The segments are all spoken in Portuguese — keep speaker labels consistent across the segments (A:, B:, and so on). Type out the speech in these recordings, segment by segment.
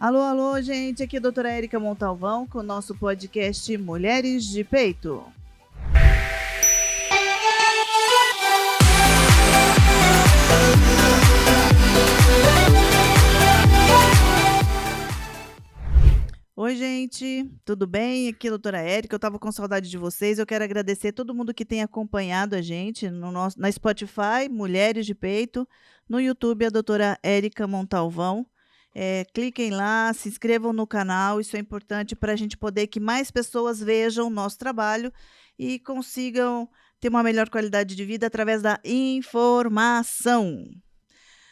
A: Alô, alô, gente, aqui é a doutora Érica Montalvão com o nosso podcast Mulheres de Peito. Oi, gente, tudo bem? Aqui é a doutora Érica, eu estava com saudade de vocês, eu quero agradecer todo mundo que tem acompanhado a gente na Spotify, Mulheres de Peito, no YouTube, a doutora Érica Montalvão. Cliquem lá, se inscrevam no canal, isso é importante para a gente poder que mais pessoas vejam o nosso trabalho e consigam ter uma melhor qualidade de vida através da informação.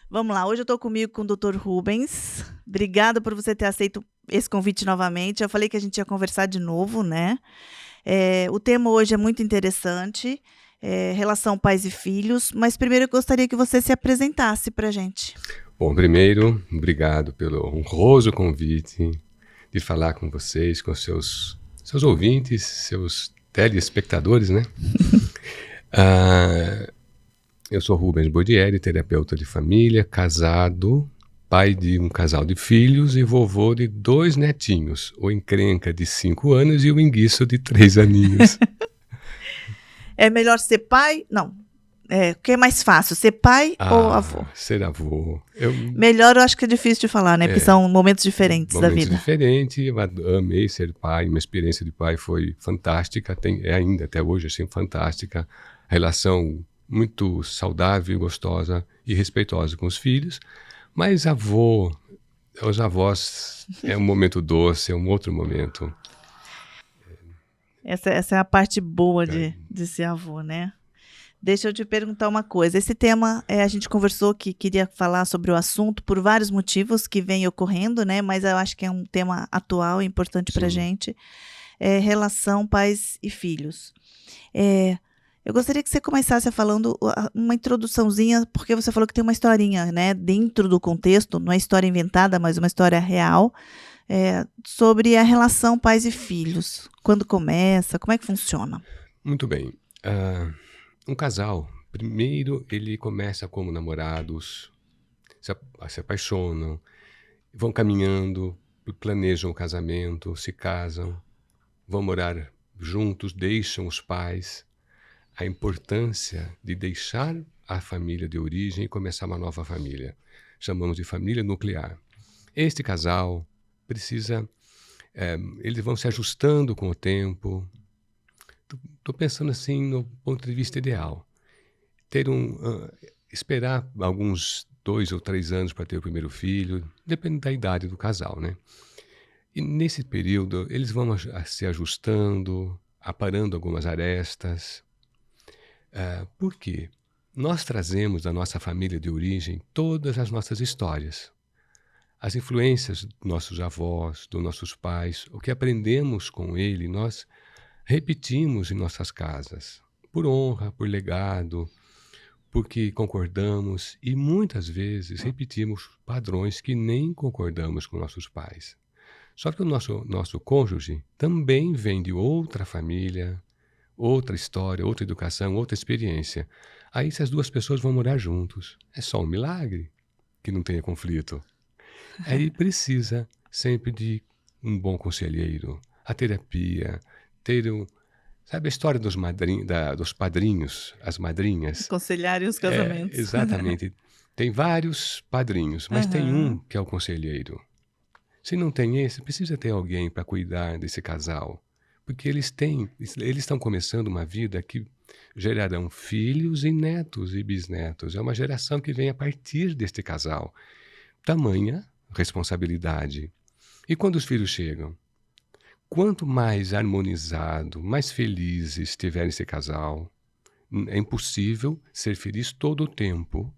A: Vamos lá, hoje eu estou comigo com o Dr. Rubens. Obrigada por você ter aceito esse convite novamente. Eu falei que a gente ia conversar de novo, né? O tema hoje é muito interessante, relação pais e filhos, mas primeiro eu gostaria que você se apresentasse para a gente.
B: Bom, primeiro, obrigado pelo honroso convite de falar com vocês, com seus ouvintes, seus telespectadores, né? Eu sou Rubens Bordieri, terapeuta de família, casado, pai de um casal de filhos e vovô de 2 netinhos, o encrenca de 5 anos e o enguiço de 3 aninhos.
A: É melhor ser pai? Não. O que é mais fácil, ser pai ou avô?
B: Ser avô.
A: Melhor eu acho que é difícil de falar, né? Porque são momentos diferentes da vida.
B: Momentos diferentes, eu amei ser pai, minha experiência de pai foi fantástica, é ainda até hoje assim, fantástica, relação muito saudável, gostosa e respeitosa com os filhos, mas os avós é um momento doce, é um outro momento.
A: Essa é a parte boa de ser avô, né? Deixa eu te perguntar uma coisa. Esse tema, a gente conversou que queria falar sobre o assunto por vários motivos que vem ocorrendo, né? Mas eu acho que é um tema atual e importante para a gente. Relação pais e filhos. Eu gostaria que você começasse falando uma introduçãozinha, porque você falou que tem uma historinha, né? Dentro do contexto, não é história inventada, mas uma história real, sobre a relação pais e filhos. Quando começa, como é que funciona?
B: Muito bem. Um casal, primeiro ele começa como namorados, se apaixonam, vão caminhando, planejam o casamento, se casam, vão morar juntos, deixam os pais. A importância de deixar a família de origem e começar uma nova família. Chamamos de família nuclear. Este casal precisa, eles vão se ajustando com o tempo. Estou pensando assim no ponto de vista ideal. Esperar alguns 2 ou 3 anos para ter o primeiro filho, depende da idade do casal, né? E nesse período eles vão se ajustando, aparando algumas arestas. Por quê? Nós trazemos da nossa família de origem todas as nossas histórias. As influências dos nossos avós, dos nossos pais, o que aprendemos com ele, nós repetimos em nossas casas, por honra, por legado, porque concordamos e muitas vezes repetimos padrões que nem concordamos com nossos pais. Só que o nosso cônjuge também vem de outra família, outra história, outra educação, outra experiência. Aí se as 2 pessoas vão morar juntos, é só um milagre que não tenha conflito. Aí precisa sempre de um bom conselheiro, a terapia, sabe a história dos padrinhos, as madrinhas?
A: Aconselharem os casamentos.
B: Exatamente. Tem vários padrinhos, mas tem um que é o conselheiro. Se não tem esse, precisa ter alguém para cuidar desse casal. Porque eles estão começando uma vida que gerarão filhos e netos e bisnetos. É uma geração que vem a partir deste casal. Tamanha responsabilidade. E quando os filhos chegam? Quanto mais harmonizado, mais feliz estiver esse casal, é impossível ser feliz todo o tempo.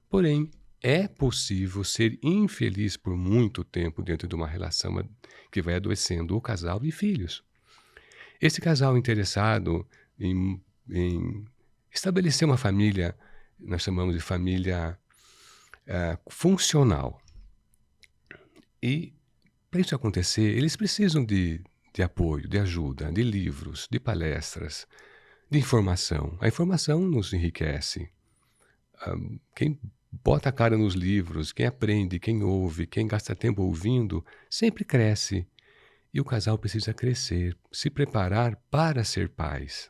B: Porém, é possível ser infeliz por muito tempo dentro de uma relação que vai adoecendo o casal e filhos. Esse casal interessado em estabelecer uma família, nós chamamos de família funcional. E para isso acontecer, eles precisam de apoio, de ajuda, de livros, de palestras, de informação. A informação nos enriquece. Quem bota a cara nos livros, quem aprende, quem ouve, quem gasta tempo ouvindo, sempre cresce. E o casal precisa crescer, se preparar para ser pais.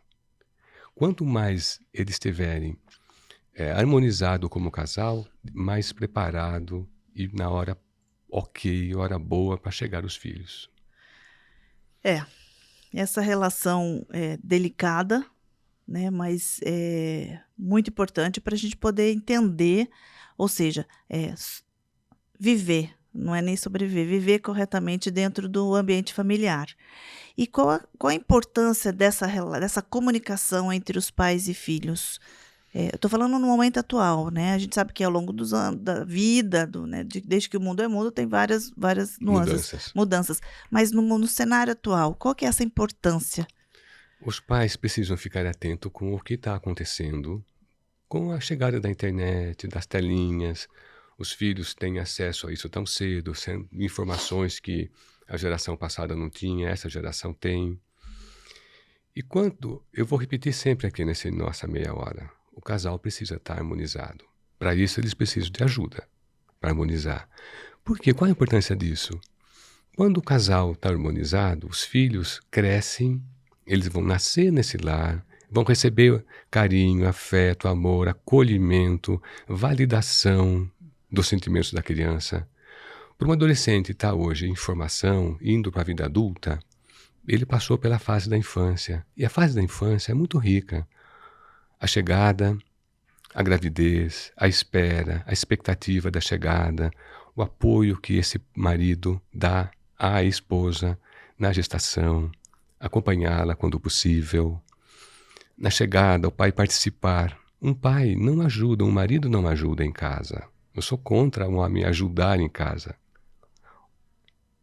B: Quanto mais eles estiverem harmonizado como casal, mais preparado e na hora ok, hora boa para chegar os filhos.
A: É, essa relação é delicada, né, mas é muito importante para a gente poder entender, ou seja, viver, não é nem sobreviver, viver corretamente dentro do ambiente familiar. E qual a importância dessa comunicação entre os pais e filhos? Eu estou falando no momento atual, né, a gente sabe que ao longo dos anos da vida, né, desde que o mundo é mundo, tem várias nuances,
B: Mudanças.
A: mudanças. Mas no cenário atual, qual que é essa importância?
B: Os pais precisam ficar atentos com o que está acontecendo com a chegada da internet, das telinhas. Os filhos têm acesso a isso tão cedo, sendo informações que a geração passada não tinha, essa geração tem. E quando, eu vou repetir sempre aqui nessa nossa meia hora, o casal precisa estar harmonizado. Para isso eles precisam de ajuda, para harmonizar. Por quê? Qual a importância disso? Quando o casal está harmonizado, os filhos crescem, eles vão nascer nesse lar, vão receber carinho, afeto, amor, acolhimento, validação dos sentimentos da criança. Para um adolescente estar hoje em formação, indo para a vida adulta, ele passou pela fase da infância. E a fase da infância é muito rica. A chegada, a gravidez, a espera, a expectativa da chegada, o apoio que esse marido dá à esposa na gestação, acompanhá-la quando possível. Na chegada, o pai participar. Um pai não ajuda, um marido não ajuda em casa. Eu sou contra um homem ajudar em casa.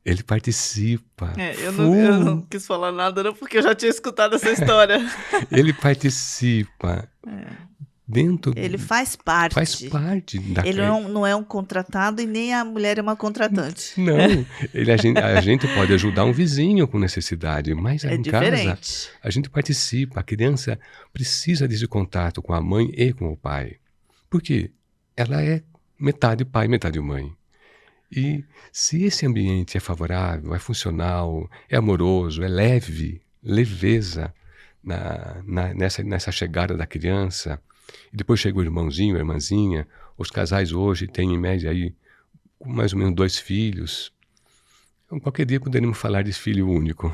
B: Ele participa.
A: Eu não quis falar nada não, porque eu já tinha escutado essa história.
B: Ele participa.
A: Ele faz parte.
B: Faz parte da
A: Ele não é um contratado e nem a mulher é uma contratante.
B: Não, a gente pode ajudar um vizinho com necessidade, mas em casa a gente participa. A criança precisa desse contato com a mãe e com o pai. Por quê? Ela é metade pai, metade mãe. E se esse ambiente é favorável, é funcional, é amoroso, é leve, leveza nessa chegada da criança, e depois chega o irmãozinho, a irmãzinha, os casais hoje têm em média aí mais ou menos 2 filhos. Então, qualquer dia poderíamos falar de filho único,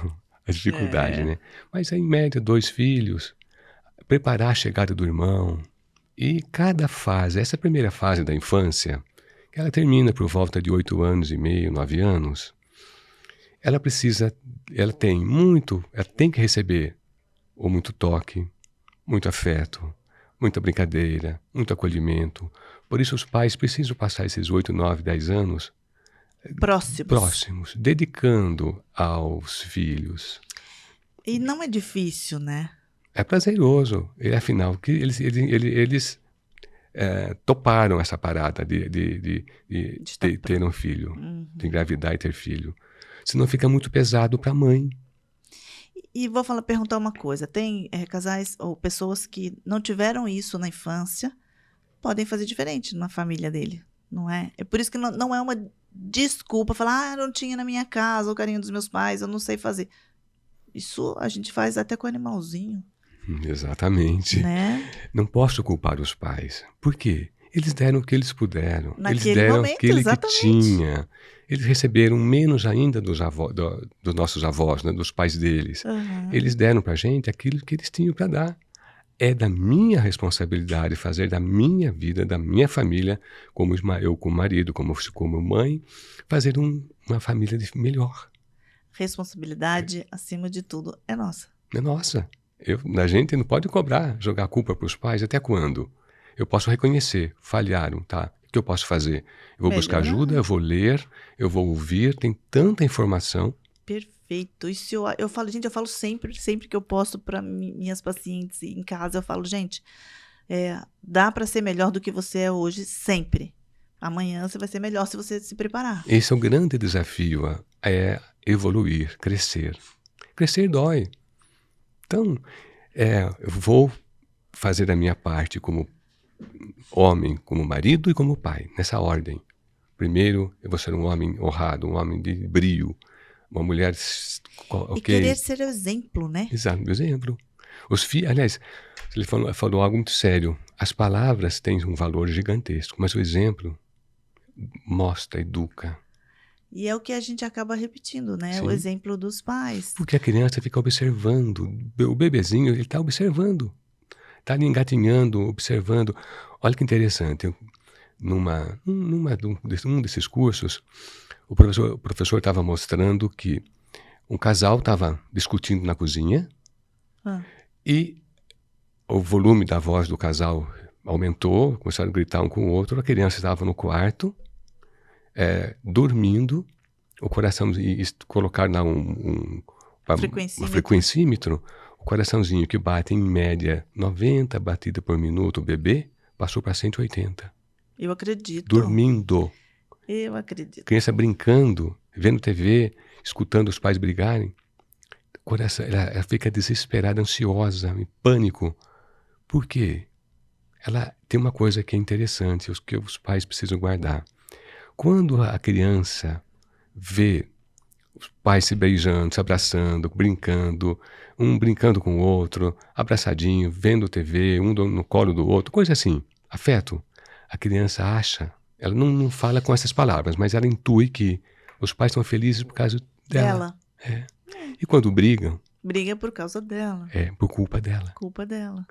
B: a dificuldade, né? Mas em média 2 filhos, preparar a chegada do irmão. E cada fase, essa primeira fase da infância, que ela termina por volta de 8 anos e meio, 9 anos, ela tem que receber ou muito toque, muito afeto, muita brincadeira, muito acolhimento. Por isso os pais precisam passar esses 8, 9, 10 anos próximos, dedicando aos filhos.
A: E não é difícil, né? É
B: prazeroso. E, afinal, que eles toparam essa parada de ter um filho, de engravidar e ter filho. Senão fica muito pesado para a mãe.
A: E vou perguntar uma coisa, tem casais ou pessoas que não tiveram isso na infância, podem fazer diferente na família dele, não é? É por isso que não é uma desculpa falar, não tinha na minha casa o carinho dos meus pais, eu não sei fazer. Isso a gente faz até com o animalzinho.
B: Exatamente.
A: Né?
B: Não posso culpar os pais. Por quê? Eles deram o que eles puderam.
A: Naquele
B: eles deram
A: momento,
B: aquele
A: exatamente.
B: Que tinha. Eles receberam menos ainda dos nossos avós, né, dos pais deles. Eles deram pra gente aquilo que eles tinham para dar. É da minha responsabilidade fazer da minha vida, da minha família, como eu como marido, como mãe, fazer uma família melhor.
A: Responsabilidade, acima de tudo, é nossa.
B: É nossa. A gente não pode cobrar, jogar a culpa para os pais. Até quando? Eu posso reconhecer, falharam, tá? O que eu posso fazer? Eu vou buscar ajuda, eu vou ler, eu vou ouvir, tem tanta informação.
A: Perfeito. Isso eu falo, gente, eu falo sempre que eu posto para minhas pacientes em casa, eu falo, gente, dá para ser melhor do que você é hoje, sempre. Amanhã você vai ser melhor se você se preparar.
B: Esse é o grande desafio, é evoluir, crescer. Crescer dói. Então, eu vou fazer a minha parte como Homem como marido e como pai, nessa ordem. Primeiro, eu vou ser um homem honrado, um homem de brio, uma mulher,
A: E querer
B: ok,
A: ser exemplo, né?
B: exato, meu exemplo. Aliás, ele falou algo muito sério. As palavras têm um valor gigantesco, mas o exemplo mostra, educa.
A: E é o que a gente acaba repetindo, né? O
B: Sim,
A: exemplo dos pais.
B: porque a criança fica observando. O bebezinho, ele está observando. Está ali engatinhando, observando. Olha que interessante. Um desses cursos, o professor estava mostrando que um casal estava discutindo na cozinha
A: Ah,
B: e o volume da voz do casal aumentou, começaram a gritar um com o outro, a criança estava no quarto, dormindo, o coração, e colocar lá uma
A: frequencímetro.
B: frequencímetro, o coraçãozinho que bate em média 90 batidas por minuto, o bebê, passou para 180.
A: Eu acredito.
B: Dormindo.
A: Eu acredito.
B: Criança brincando, vendo TV, escutando os pais brigarem. Ela fica desesperada, ansiosa, em pânico. Por quê? Ela tem uma coisa que é interessante, que os pais precisam guardar. Quando a criança vê os pais se beijando, se abraçando, brincando, um brincando com o outro, abraçadinho, vendo TV, um no colo do outro, coisa assim, afeto, a criança acha, ela não fala com essas palavras, mas ela intui que os pais estão felizes por causa dela.
A: Dela.
B: E quando brigam,
A: Briga por causa dela.
B: é por culpa dela.
A: Culpa dela.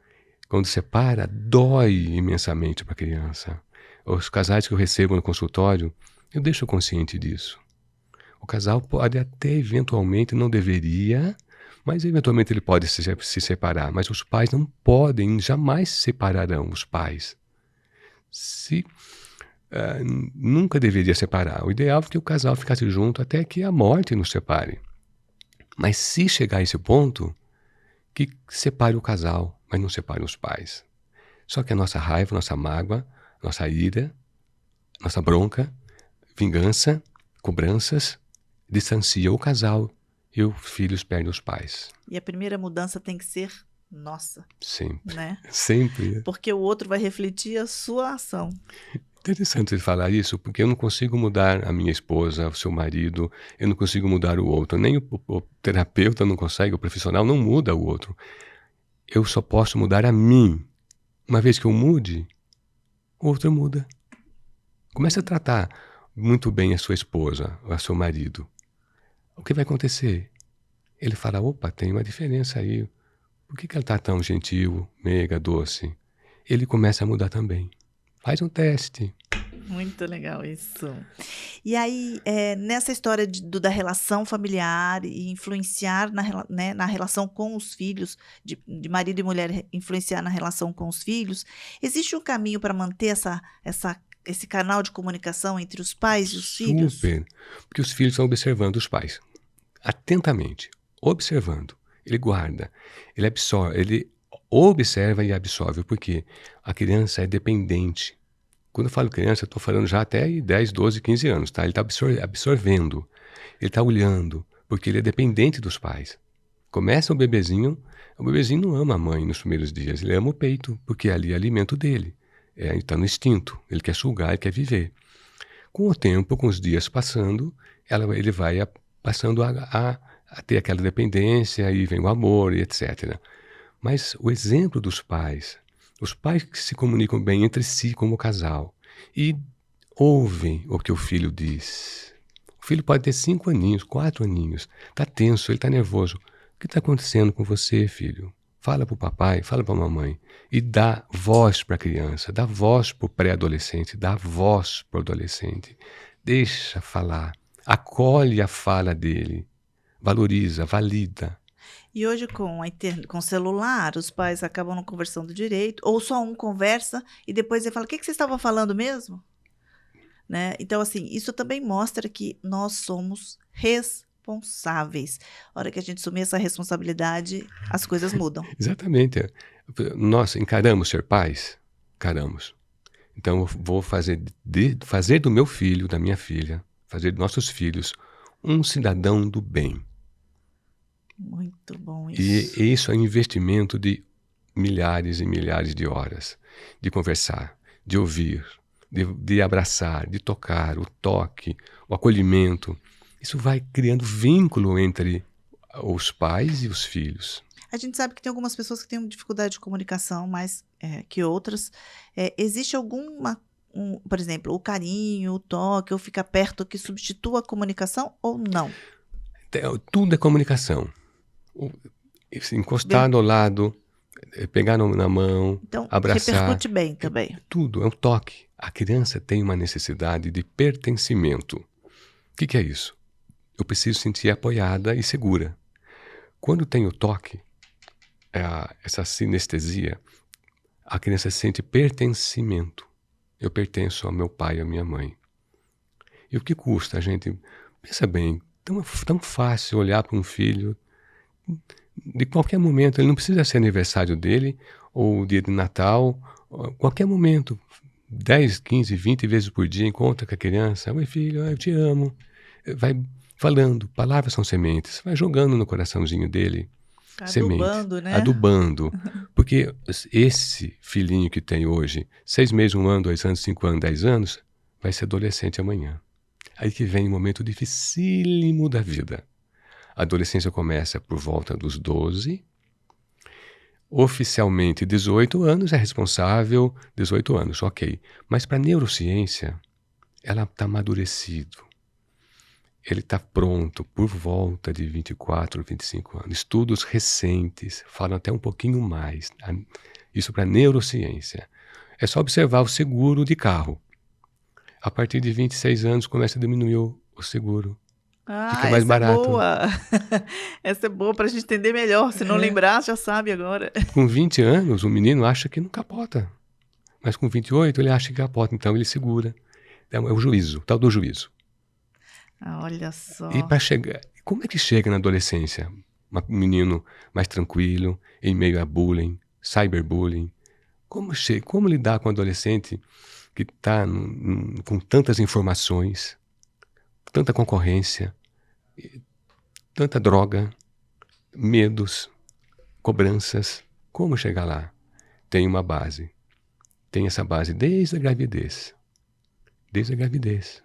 B: Quando separa, dói imensamente para a criança. Os casais que eu recebo no consultório, eu deixo consciente disso. O casal pode até eventualmente, não deveria, mas eventualmente ele pode se separar. Mas os pais não podem, jamais se separarão, os pais. Nunca deveria separar. O ideal é que o casal ficasse junto até que a morte nos separe. Mas se chegar a esse ponto, que separe o casal, mas não separe os pais. Só que a nossa raiva, nossa mágoa, nossa ira, nossa bronca, vingança, cobranças, distancia o casal e os filhos perdem os pais.
A: E a primeira mudança tem que ser nossa,
B: Sempre.
A: né?
B: Sempre.
A: Porque o outro vai refletir a sua ação.
B: Interessante ele falar isso, porque eu não consigo mudar a minha esposa, o seu marido, eu não consigo mudar o outro. Nem o terapeuta não consegue, o profissional não muda o outro. Eu só posso mudar a mim. Uma vez que eu mude, o outro muda. Comece a tratar muito bem a sua esposa, ou a seu marido. O que vai acontecer? Ele fala, opa, tem uma diferença aí. Por que ela está tão gentil, meiga, doce? Ele começa a mudar também. Faz um teste.
A: Muito legal isso. E aí, nessa história da relação familiar e influenciar na relação com os filhos, de marido e mulher influenciar na relação com os filhos, existe um caminho para manter esse canal de comunicação entre os pais e os filhos?
B: Super. Porque os filhos estão observando os pais. Atentamente. Observando. Ele guarda. Ele absorve. Ele observa e absorve. Porque a criança é dependente. Quando eu falo criança, eu estou falando já até 10, 12, 15 anos, tá? Ele está absorvendo. Ele está olhando. Porque ele é dependente dos pais. Começa o bebezinho não ama a mãe nos primeiros dias. Ele ama o peito. Porque ali é alimento dele. Está no instinto. Ele quer sugar, ele quer viver. Com o tempo, com os dias passando, ele vai passando a ter aquela dependência, aí vem o amor e etc. Mas o exemplo dos pais, os pais que se comunicam bem entre si como casal e ouvem o que o filho diz. O filho pode ter 5 aninhos, 4 aninhos, está tenso, ele está nervoso. O que está acontecendo com você, filho? Fala para o papai, fala para a mamãe. E dá voz para a criança, dá voz para o pré-adolescente, dá voz para o adolescente. Deixa falar, acolhe a fala dele, valoriza, valida.
A: E hoje com o celular, os pais acabam não conversando direito, ou só um conversa e depois ele fala, o que vocês estavam falando mesmo? Né? Então, assim, isso também mostra que nós somos responsáveis. A hora que a gente assumir essa responsabilidade, as coisas mudam.
B: Exatamente. Nós encaramos ser pais? Encaramos. Então, eu vou fazer do meu filho, da minha filha, fazer de nossos filhos um cidadão do bem.
A: Muito bom
B: E
A: isso.
B: isso é um investimento de milhares e milhares de horas de conversar, de ouvir, de abraçar, de tocar, o toque, o acolhimento. Isso vai criando vínculo entre os pais e os filhos.
A: A gente sabe que tem algumas pessoas que têm dificuldade de comunicação mais que outras. Existe alguma, por exemplo, o carinho, o toque, ou ficar perto que substitua a comunicação ou não?
B: Tudo é comunicação. Se encostar ao lado, pegar na mão,
A: Então,
B: abraçar.
A: repercute bem também.
B: Tudo, é um toque. A criança tem uma necessidade de pertencimento. O que é isso? Eu preciso sentir apoiada e segura. Quando tem o toque, essa sinestesia, a criança sente pertencimento. Eu pertenço ao meu pai e à minha mãe. E o que custa a gente... Pensa bem, tão fácil olhar para um filho de qualquer momento. Ele não precisa ser aniversário dele, ou dia de Natal, qualquer momento. 10, 15, 20 vezes por dia encontra com a criança. Oi filho, eu te amo. Vai falando, palavras são sementes. Vai jogando no coraçãozinho dele.
A: Adubando, né?
B: Adubando. Porque esse filhinho que tem hoje, 6 meses, 1 ano, 2 anos, 5 anos, 10 anos, vai ser adolescente amanhã. Aí que vem um momento dificílimo da vida. A adolescência começa por volta dos 12. Oficialmente 18 anos é responsável, 18 anos, ok. Mas para a neurociência, ela está amadurecido. Ele está pronto por volta de 24, 25 anos. Estudos recentes falam até um pouquinho mais. Isso para a neurociência. É só observar o seguro de carro. A partir de 26 anos começa a diminuir o seguro. Fica mais barato.
A: Essa é boa. Essa é boa para a gente entender melhor. Se não lembrar, já sabe agora.
B: Com 20 anos, o menino acha que não capota. Mas com 28, ele acha que capota. Então ele segura. Então, é o juízo, o tal do juízo.
A: Olha só.
B: E para chegar... Como é que chega na adolescência? Um menino mais tranquilo, em meio a bullying, cyberbullying. Como lidar com um adolescente que está com tantas informações, tanta concorrência, tanta droga, medos, cobranças? Como chegar lá? Tem uma base. Tem essa base desde a gravidez. Desde a gravidez.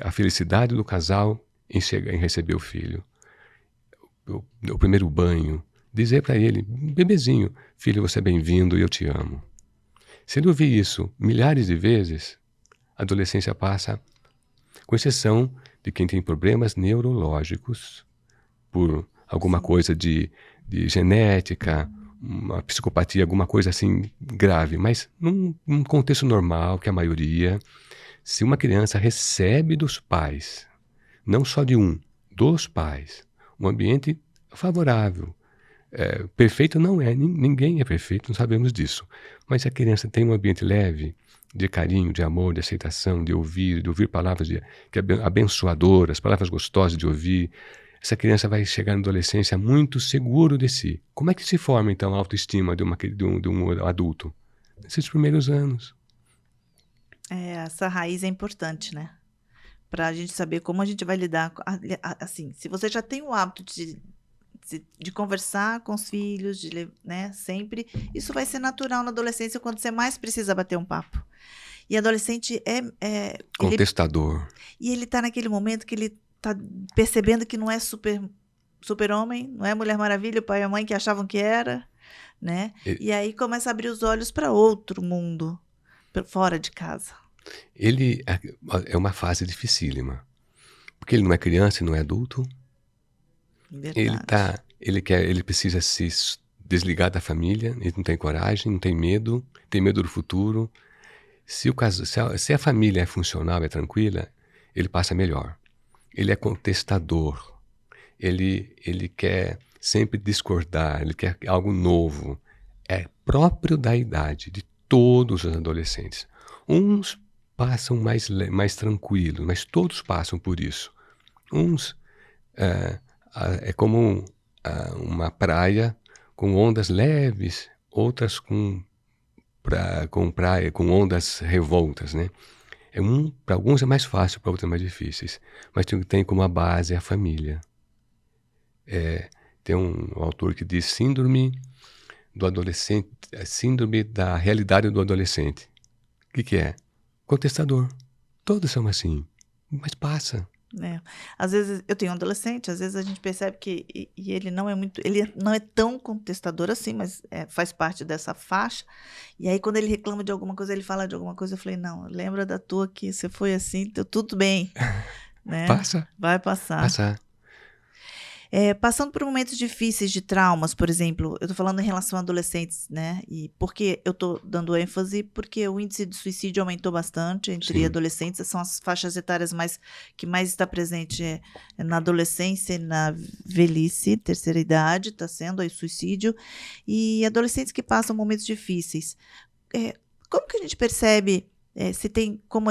B: A felicidade do casal em receber o filho. O primeiro banho. Dizer para ele, bebezinho, filho, você é bem-vindo e eu te amo. Se ele ouvir isso milhares de vezes, a adolescência passa, com exceção de quem tem problemas neurológicos, por alguma coisa de genética, uma psicopatia, alguma coisa assim grave. Mas num contexto normal, que a maioria... Se uma criança recebe dos pais, não só de dos pais, um ambiente favorável, perfeito não é, ninguém é perfeito, não sabemos disso. Mas se a criança tem um ambiente leve, de carinho, de amor, de aceitação, de ouvir palavras abençoadoras, palavras gostosas de ouvir, essa criança vai chegar na adolescência muito seguro de si. Como é que se forma, então, a autoestima de um adulto? Nesses primeiros anos.
A: Essa raiz é importante, né? Para a gente saber como a gente vai lidar. Assim, se você já tem o hábito de conversar com os filhos, né, sempre, isso vai ser natural na adolescência, quando você mais precisa bater um papo. E adolescente
B: contestador.
A: E ele tá naquele momento que ele tá percebendo que não é super-homem, não é Mulher Maravilha, o pai e a mãe que achavam que era, né? E aí começa a abrir os olhos para outro mundo. Fora de casa.
B: Ele é uma fase dificílima, porque ele não é criança e não é adulto.
A: Verdade.
B: Ele precisa se desligar da família, ele não tem coragem, não tem medo do futuro. Se a família é funcional, é tranquila, ele passa melhor. Ele é contestador, ele quer sempre discordar, ele quer algo novo. É próprio da idade de todos os adolescentes. Uns passam mais tranquilos, mas todos passam por isso. Uns é como uma praia com ondas leves, outras com ondas revoltas, né? Para alguns é mais fácil, para outros é mais difíceis. Mas tem como a base a família. Tem um autor que diz síndrome do adolescente, a síndrome da realidade do adolescente. O que que é? Contestador. Todos são assim, mas passa.
A: É. Às vezes eu tenho um adolescente, às vezes a gente percebe que ele não é muito, ele não é tão contestador assim, mas faz parte dessa faixa. E aí quando ele reclama de alguma coisa, ele fala de alguma coisa, eu falei, não, lembra da tua que você foi assim, deu tudo bem, né?
B: Passa,
A: Vai passar.
B: passar.
A: Passando por momentos difíceis de traumas, por exemplo, eu tô falando em relação a adolescentes, né? E por que eu tô dando ênfase? Porque o índice de suicídio aumentou bastante entre
B: Sim,
A: adolescentes, são as faixas etárias que mais está presente na adolescência e na velhice, terceira idade, está sendo aí suicídio, e adolescentes que passam momentos difíceis. É, como que a gente percebe, se tem como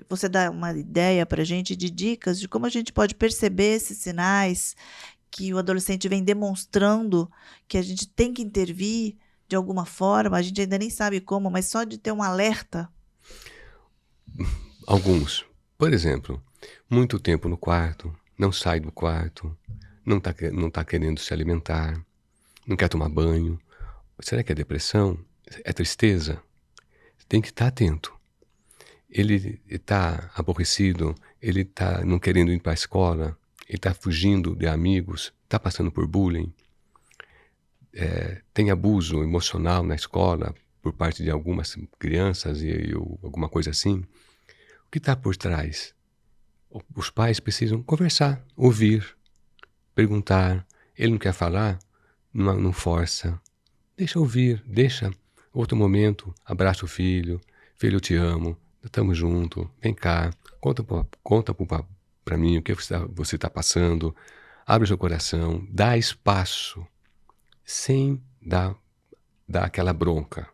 A: você dá uma ideia pra gente de dicas de como a gente pode perceber esses sinais que o adolescente vem demonstrando que a gente tem que intervir de alguma forma, a gente ainda nem sabe como, mas só de ter um alerta.
B: alguns. Por exemplo, muito tempo no quarto, não sai do quarto, não tá querendo se alimentar, não quer tomar banho. Será que é depressão? É tristeza? Tem que estar atento. Ele está aborrecido, ele está não querendo ir para a escola, ele está fugindo de amigos, está passando por bullying, tem abuso emocional na escola por parte de algumas crianças ou alguma coisa assim. O que está por trás? Os pais precisam conversar, ouvir, perguntar. Ele não quer falar? Não força. Deixa ouvir, deixa outro momento, abraça o filho, filho, eu te amo, estamos juntos, vem cá, conta para mim o que você está passando, abre o seu coração, dá espaço, sem dar aquela bronca.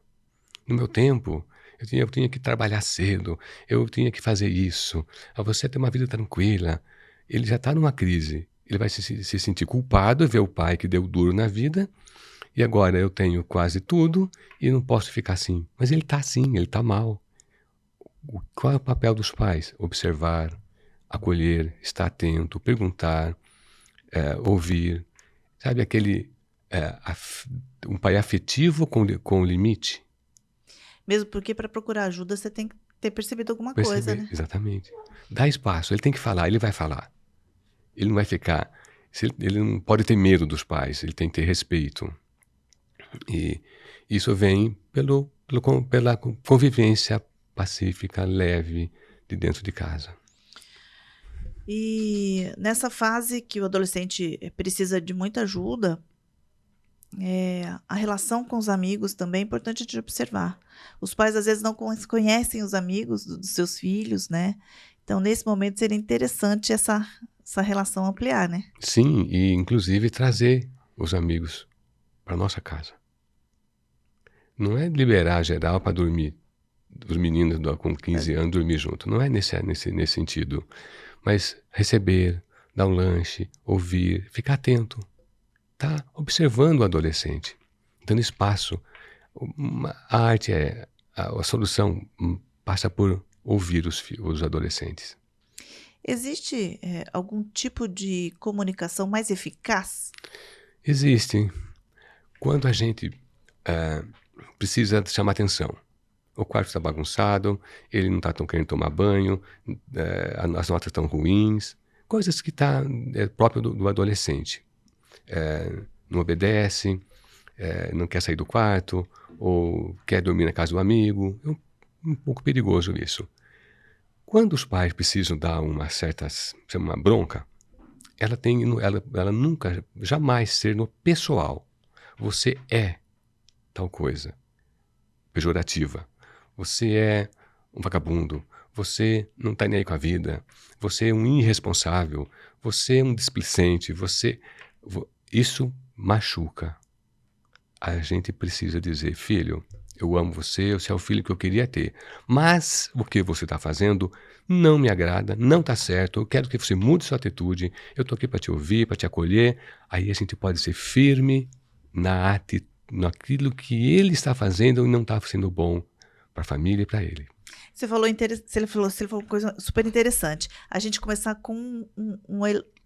B: No meu tempo, eu tinha que trabalhar cedo, eu tinha que fazer isso, você tem uma vida tranquila. Ele já está numa crise, ele vai se sentir culpado, ver o pai que deu duro na vida, e agora eu tenho quase tudo e não posso ficar assim. Mas ele está assim, ele está mal. Qual é o papel dos pais? Observar, acolher, estar atento, perguntar, ouvir. Sabe um pai afetivo com limite?
A: Mesmo porque para procurar ajuda você tem que ter percebido alguma coisa,
B: Perceber,
A: né?
B: exatamente. Dá espaço, ele tem que falar, ele vai falar. Ele não vai ficar... Ele não pode ter medo dos pais, ele tem que ter respeito. E isso vem pela convivência pacífica, leve, de dentro de casa.
A: E nessa fase que o adolescente precisa de muita ajuda, a relação com os amigos também é importante de observar. Os pais às vezes não conhecem os amigos dos seus filhos, né? Então, nesse momento, seria interessante essa relação ampliar, né?
B: Sim, e inclusive trazer os amigos para nossa casa. Não é liberar geral para dormir, os meninos com 15 anos dormir junto. Não é nesse sentido. Mas receber, dar um lanche, ouvir, ficar atento. Tá observando o adolescente, dando espaço. A arte a solução passa por ouvir os adolescentes.
A: Existe algum tipo de comunicação mais eficaz?
B: Existem. Quando a gente precisa chamar atenção. O quarto está bagunçado, ele não está querendo tomar banho, as notas estão ruins, coisas que é próprio do adolescente. Não obedece, não quer sair do quarto, ou quer dormir na casa do amigo. É um pouco perigoso isso. Quando os pais precisam dar uma bronca, ela nunca, jamais ser no pessoal. Você é tal coisa, pejorativa. Você é um vagabundo, você não está nem aí com a vida, você é um irresponsável, você é um displicente, isso machuca. A gente precisa dizer, filho, eu amo você é o filho que eu queria ter, mas o que você está fazendo não me agrada, não está certo, eu quero que você mude sua atitude, eu estou aqui para te ouvir, para te acolher. Aí a gente pode ser firme naquilo que ele está fazendo e não está sendo bom para a família e para ele.
A: Você falou uma coisa super interessante. A gente começar com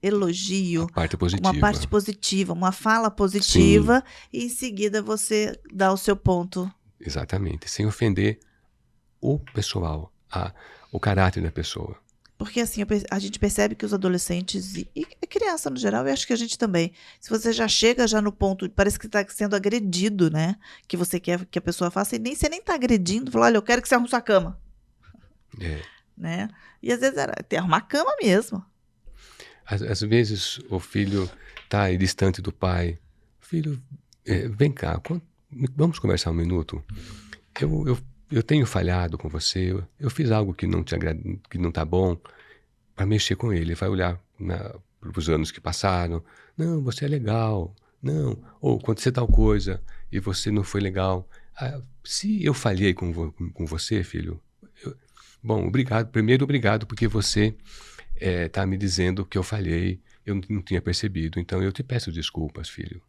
B: A
A: elogio,
B: parte
A: uma parte
B: positiva.
A: positiva, uma fala
B: Sim,
A: positiva, e em seguida você dá o seu ponto.
B: exatamente. Sem ofender o pessoal, o caráter da pessoa.
A: Porque assim, a gente percebe que os adolescentes e criança no geral, eu acho que a gente também, se você já chega já no ponto, parece que está sendo agredido, né? Que você quer que a pessoa faça, e nem você nem está agredindo, fala, olha, eu quero que você arrume sua cama,
B: É.
A: né? E às vezes tem que arrumar a cama mesmo.
B: Às vezes o filho está aí distante do pai. Filho, vem cá, vamos conversar um minuto? Eu, eu, eu tenho falhado com você, eu fiz algo que não te agrada, que não está bom, para mexer com ele. Ele vai olhar para os anos que passaram. Não, você é legal. Não, ou aconteceu tal coisa e você não foi legal. Se eu falhei com você, filho, eu- bom, obrigado. Primeiro, obrigado porque você está me dizendo que eu falhei, eu não tinha percebido. Então eu te peço desculpas, filho.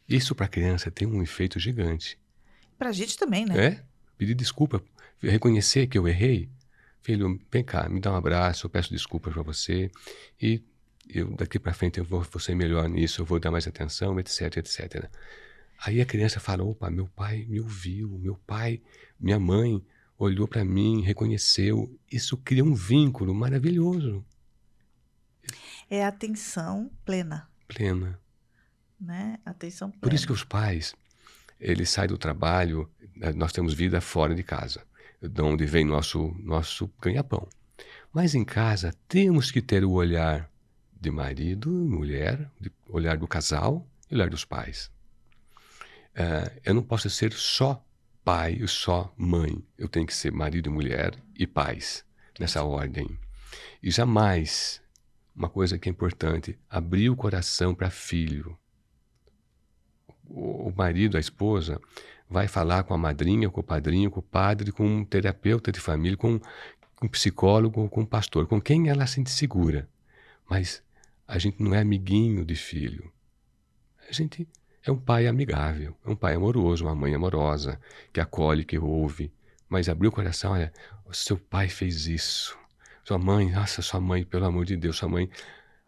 B: Isso para a criança tem um efeito gigante.
A: Pra gente também, né?
B: É? Pedir desculpa, reconhecer que eu errei. Filho, vem cá, me dá um abraço, eu peço desculpas para você e eu daqui para frente eu vou ser melhor nisso, eu vou dar mais atenção, etc, etc. Aí a criança fala, opa, meu pai me ouviu, meu pai, minha mãe olhou para mim, reconheceu. Isso cria um vínculo maravilhoso,
A: É atenção plena,
B: plena.
A: né? Atenção
B: Por isso que
A: plena.
B: os pais, eles saem do trabalho, nós temos vida fora de casa, de onde vem nosso ganha-pão. Mas em casa temos que ter o olhar de marido e mulher, o olhar do casal e o olhar dos pais. Eu não posso ser só pai e só mãe. Eu tenho que ser marido e mulher e pais, nessa ordem. E jamais, uma coisa que é importante, abrir o coração para filho. O marido, a esposa, vai falar com a madrinha, com o padrinho, com o padre, com um terapeuta de família, com um psicólogo, com um pastor, com quem ela se sente segura. Mas a gente não é amiguinho de filho. A gente é um pai amigável, é um pai amoroso, uma mãe amorosa, que acolhe, que ouve. Mas abrir o coração, olha, o seu pai fez isso. Sua mãe, nossa, sua mãe, pelo amor de Deus, sua mãe.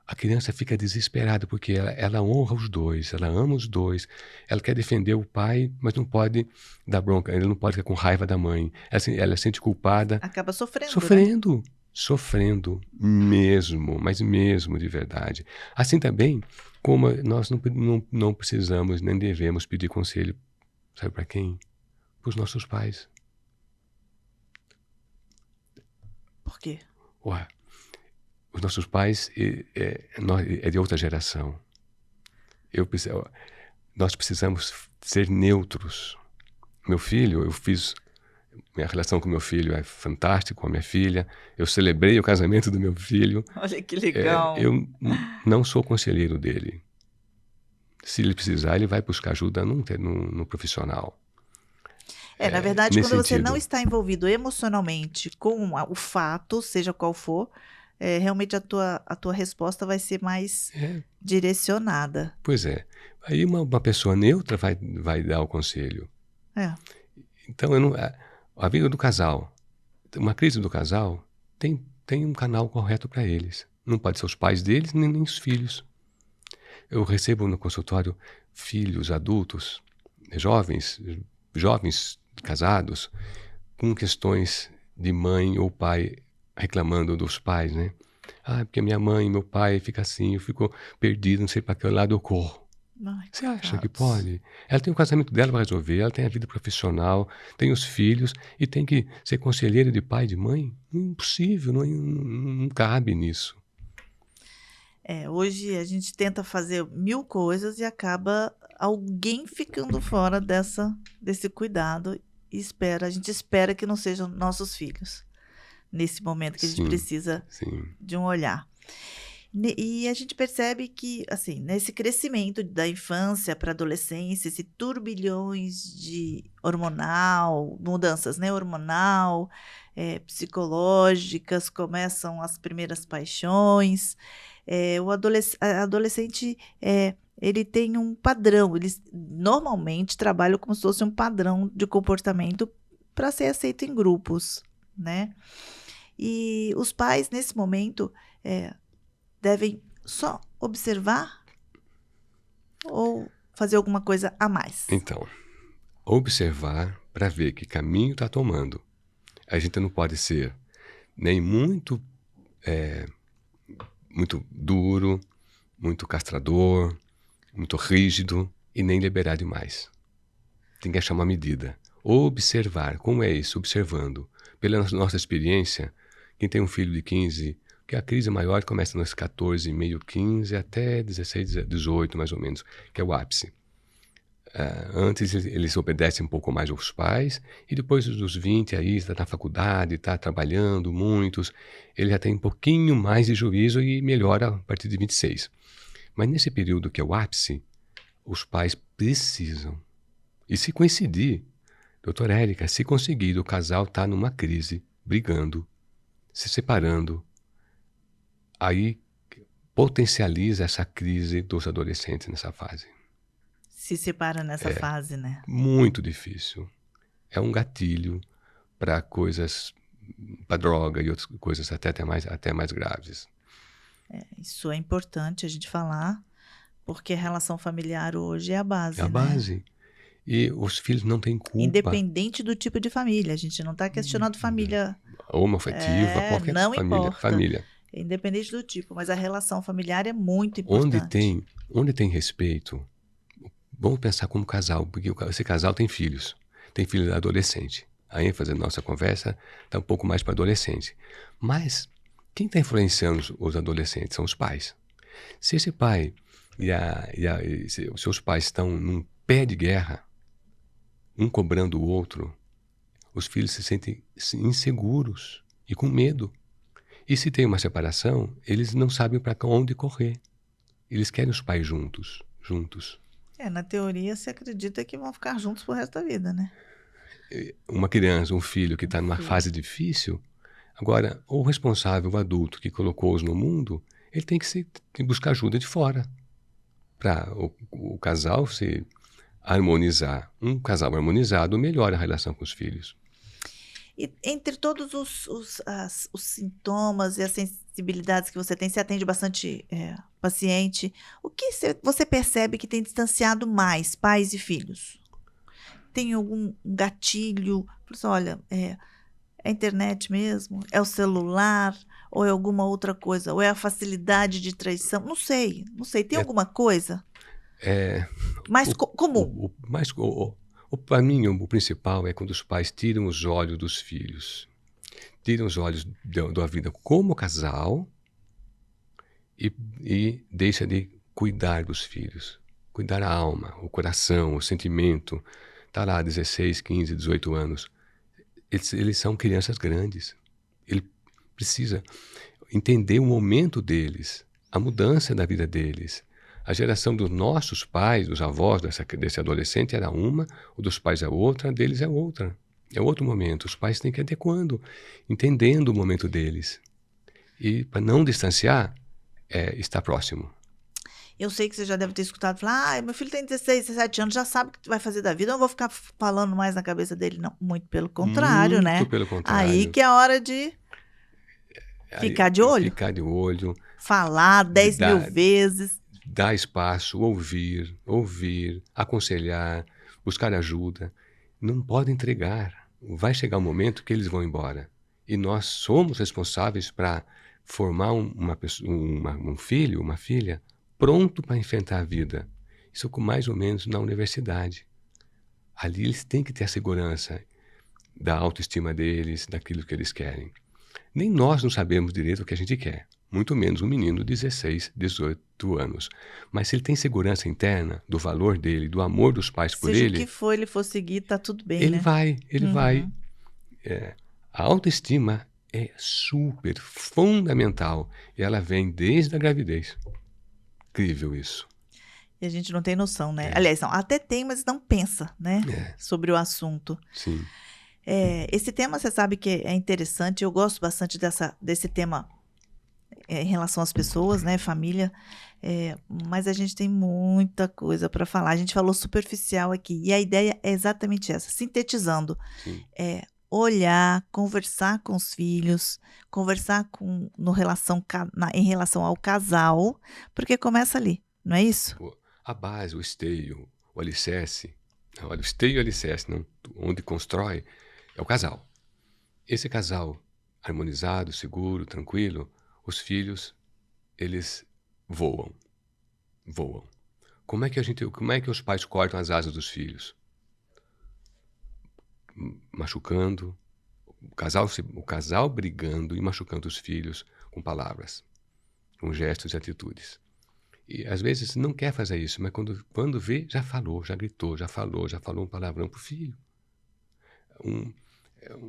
B: A criança fica desesperada porque ela honra os dois, ela ama os dois. Ela quer defender o pai, mas não pode dar bronca, ele não pode ficar com raiva da mãe. Ela se sente culpada.
A: Acaba sofrendo, né?
B: Sofrendo, sofrendo mesmo, mas mesmo de verdade. Assim também como nós não precisamos nem devemos pedir conselho, sabe para quem? Para os nossos pais.
A: Por quê?
B: Ué, os nossos pais é de outra geração. Nós precisamos ser neutros. Meu filho, minha relação com meu filho é fantástica, com a minha filha. Eu celebrei o casamento do meu filho.
A: Olha que legal.
B: Eu não sou conselheiro dele. Se ele precisar, ele vai buscar ajuda no profissional.
A: Na verdade,
B: Nesse
A: quando você não
B: sentido.
A: está envolvido emocionalmente com o fato, seja qual for, realmente a tua resposta vai ser mais direcionada.
B: Pois é. Aí uma pessoa neutra vai dar o conselho.
A: É.
B: Então, a vida do casal, uma crise do casal, tem um canal correto para eles. Não pode ser os pais deles, nem os filhos. Eu recebo no consultório filhos adultos, jovens casados, com questões de mãe ou pai reclamando dos pais, né? Ah, porque minha mãe e meu pai ficam assim, eu fico perdido, não sei para que lado eu corro.
A: Ai,
B: Você acha que
A: coitados.
B: pode? Ela tem o casamento dela para resolver, ela tem a vida profissional, tem os filhos e tem que ser conselheira de pai e de mãe? Impossível, não cabe nisso.
A: Hoje a gente tenta fazer 1000 coisas e acaba alguém ficando fora desse cuidado, e a gente espera que não sejam nossos filhos, nesse momento que a gente
B: Sim,
A: precisa
B: sim,
A: de um olhar. E a gente percebe que, assim, nesse crescimento da infância para a adolescência, esse turbilhões de hormonal, mudanças, né, hormonal, psicológicas, começam as primeiras paixões. A adolescente, ele tem um padrão, eles normalmente trabalham como se fosse um padrão de comportamento para ser aceito em grupos, né? E os pais, nesse momento, devem só observar ou fazer alguma coisa a mais?
B: Então, observar para ver que caminho está tomando. A gente não pode ser nem muito duro, muito castrador, muito rígido e nem liberar demais. Tem que achar uma medida. Observar. Como é isso? Observando. Pela nossa experiência, quem tem um filho de 15, que a crise maior começa nos 14, meio 15 até 16, 18 mais ou menos, que é o ápice. Antes eles obedecem um pouco mais aos pais e depois dos 20 aí está na faculdade, está trabalhando muitos, ele já tem um pouquinho mais de juízo e melhora a partir de 26. Mas nesse período que é o ápice, os pais precisam. E se coincidir, doutora Érica, se conseguir o casal está numa crise, brigando, se separando, aí potencializa essa crise dos adolescentes nessa fase.
A: Se separa nessa fase, né?
B: Muito difícil. É um gatilho para coisas, para droga e outras coisas até mais graves.
A: Isso é importante a gente falar, porque a relação familiar hoje é a base,
B: É a
A: né?
B: base. E os filhos não têm culpa.
A: Independente do tipo de família. A gente não está questionando família.
B: Homoafetiva, qualquer
A: Não
B: família.
A: importa.
B: Família.
A: Independente do tipo, mas a relação familiar é muito importante.
B: Onde tem respeito, vamos pensar como casal, porque esse casal tem filhos adolescente. A ênfase da nossa conversa está um pouco mais para adolescente. Mas quem está influenciando os adolescentes são os pais. Se esse pai se os seus pais estão num pé de guerra, um cobrando o outro, os filhos se sentem inseguros e com medo. E se tem uma separação, eles não sabem para onde correr. Eles querem os pais juntos.
A: Na teoria, se acredita que vão ficar juntos pro resto da vida, né?
B: Uma criança, um filho que está numa fase difícil, agora, o responsável, o adulto que colocou-os no mundo, ele tem que buscar ajuda de fora para o casal se harmonizar. Um casal harmonizado melhora a relação com os filhos.
A: E entre todos os sintomas e as sensibilidades que você tem, você atende bastante paciente, o que você percebe que tem distanciado mais pais e filhos? Tem algum gatilho? Olha, é a internet mesmo? É o celular? Ou é alguma outra coisa? Ou é a facilidade de traição? Não sei. Tem alguma coisa? Mais comum?
B: Para mim, o principal é quando os pais tiram os olhos dos filhos. Tiram os olhos da vida como casal e deixa de cuidar dos filhos. Cuidar a alma, o coração, o sentimento. Está lá, 16, 15, 18 anos. Eles são crianças grandes. Ele precisa entender o momento deles, a mudança da vida deles. A geração dos nossos pais, dos avós desse adolescente era uma, o dos pais é outra, a deles é outra. É outro momento. Os pais têm que ir adequando, entendendo o momento deles. E para não distanciar, estar próximo.
A: Eu sei que você já deve ter escutado falar, meu filho tem 16, 17 anos, já sabe o que vai fazer da vida, eu não vou ficar falando mais na cabeça dele, não. Muito pelo contrário, né?
B: Muito pelo contrário.
A: Aí que é a hora de ficar de olho.
B: Ficar de olho.
A: Falar 10 mil vezes.
B: Dar espaço, ouvir, aconselhar, buscar ajuda. Não pode entregar. Vai chegar um momento que eles vão embora. E nós somos responsáveis para formar um filho, uma filha, pronto para enfrentar a vida. Isso com mais ou menos na universidade. Ali eles têm que ter a segurança da autoestima deles, daquilo que eles querem. Nem nós não sabemos direito o que a gente quer. Muito menos um menino de 16, 18 anos. Mas se ele tem segurança interna do valor dele, do amor dos pais por ele...
A: Seja o que for ele for seguir, tá tudo bem,
B: ele
A: né?
B: Ele vai. A autoestima é super fundamental. E ela vem desde a gravidez. Incrível isso.
A: E a gente não tem noção, né? Aliás, não, até tem, mas não pensa, né? Sobre o assunto.
B: Sim.
A: Esse tema, você sabe que é interessante. Eu gosto bastante desse tema em relação às pessoas, né? Família. Mas a gente tem muita coisa para falar. A gente falou superficial aqui. E a ideia é exatamente essa. Sintetizando. olhar, conversar com os filhos, conversar em relação ao casal, porque começa ali, não é isso?
B: A base, o esteio, o alicerce, olha, o esteio e o alicerce, não, onde constrói, é o casal. Esse casal harmonizado, seguro, tranquilo, os filhos, eles voam, voam. Como é que os pais cortam as asas dos filhos? Machucando, o casal brigando e machucando os filhos com palavras, com gestos e atitudes. E às vezes não quer fazer isso, mas quando vê, já falou, já gritou, já falou um palavrão pro filho.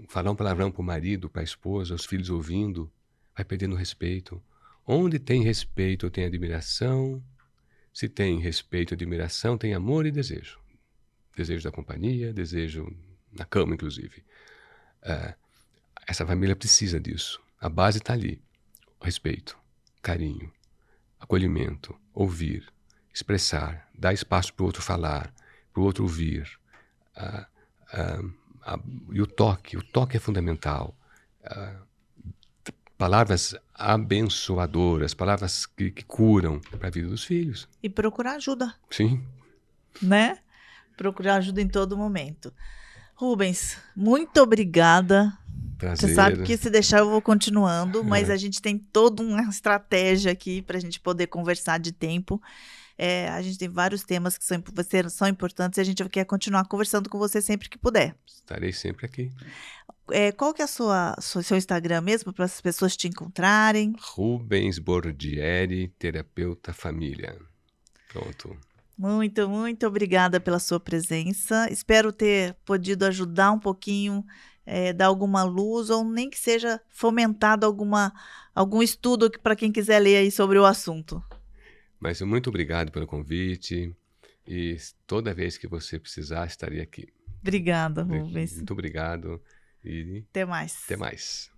B: Falar um palavrão pro marido, pra esposa, os filhos ouvindo, vai perdendo respeito. Onde tem respeito, tem admiração. Se tem respeito e admiração, tem amor e desejo. Desejo da companhia, desejo na cama, inclusive. Essa família precisa disso. A base está ali. Respeito, carinho, acolhimento, ouvir, expressar, dar espaço para o outro falar, para o outro ouvir. E o toque é fundamental. Palavras abençoadoras, palavras que curam para a vida dos filhos.
A: E procurar ajuda,
B: Sim.
A: né? Procurar ajuda em todo momento. Rubens, muito obrigada.
B: Prazer.
A: Você sabe que se deixar eu vou continuando, mas a gente tem toda uma estratégia aqui para a gente poder conversar de tempo. A gente tem vários temas que são importantes e a gente quer continuar conversando com você sempre que puder.
B: Estarei sempre aqui.
A: Qual que é seu Instagram mesmo, para as pessoas te encontrarem?
B: Rubens Bordieri, terapeuta família. Pronto.
A: Muito, muito obrigada pela sua presença. Espero ter podido ajudar um pouquinho, dar alguma luz, ou nem que seja fomentado algum estudo para quem quiser ler aí sobre o assunto.
B: Mas muito obrigado pelo convite e toda vez que você precisar, estarei aqui.
A: Obrigada, Rubens.
B: Muito obrigado e
A: Até mais.
B: até mais.